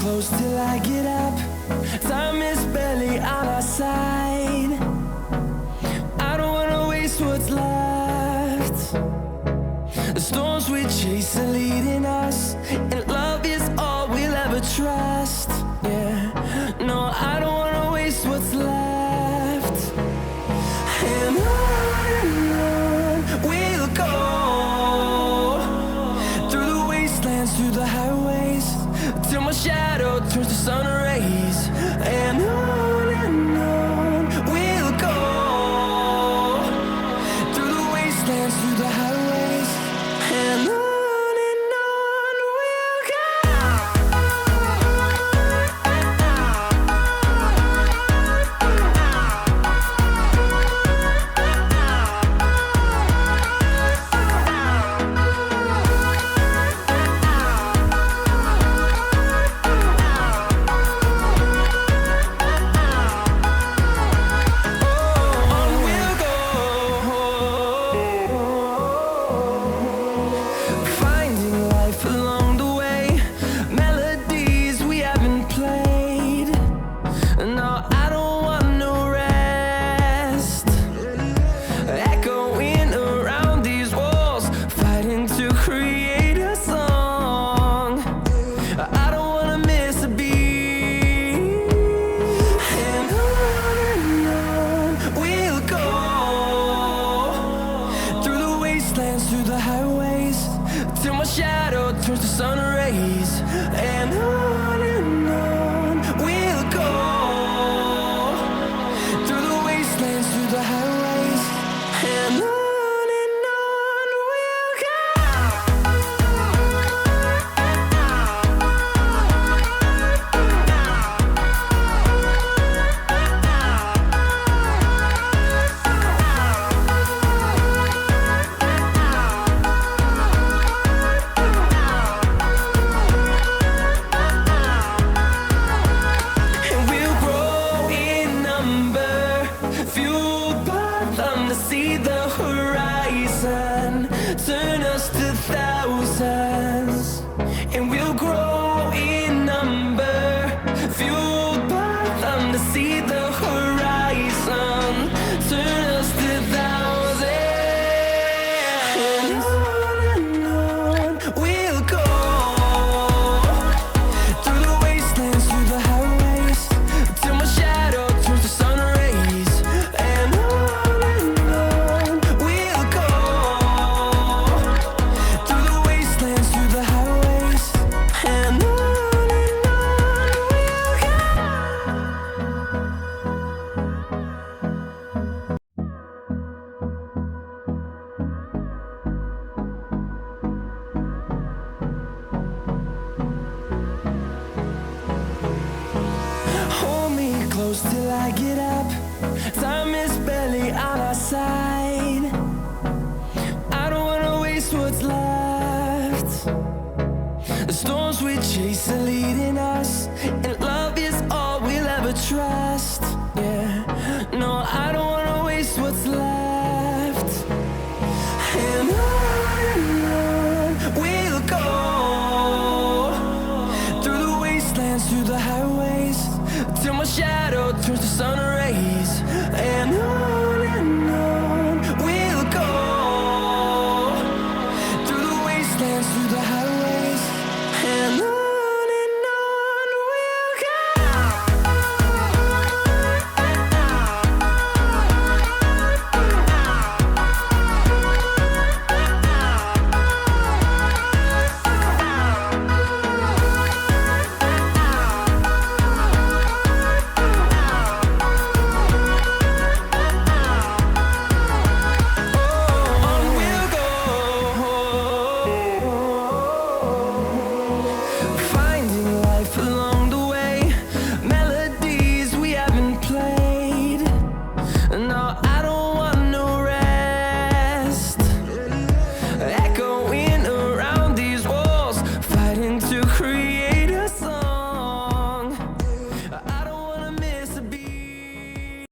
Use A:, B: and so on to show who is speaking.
A: close till I get up. Time is barely on our side. I don't wanna waste what's left. The storms we chase are leading us, and love is all we'll ever trust. Yeah, no, I don't wanna waste what's left. And on we'll go, through the wastelands, through the highways, till my shadow turns to sun rays. And on we'll go, through the wastelands, through the highways, and on we'll go. Through the highways, till my shadow turns to sun rays. And on we'll go, through the wastelands, through the highways, and on we'll go. See the horizon turn us to thousands, and we'll grow in number, fueled by them to see the horizon turn us to thousands. And on we'll go, through the wastelands, through the highways, till my shadow turns to sun rays. And close till I get up. Time is barely on our side. I don't wanna waste what's left. The storms we chase are leading us, and love is all we'll ever trust. Yeah, no, I don't wanna waste what's left. And on we'll go, through the wastelands, through the highways, till my shadow turns to sun rays.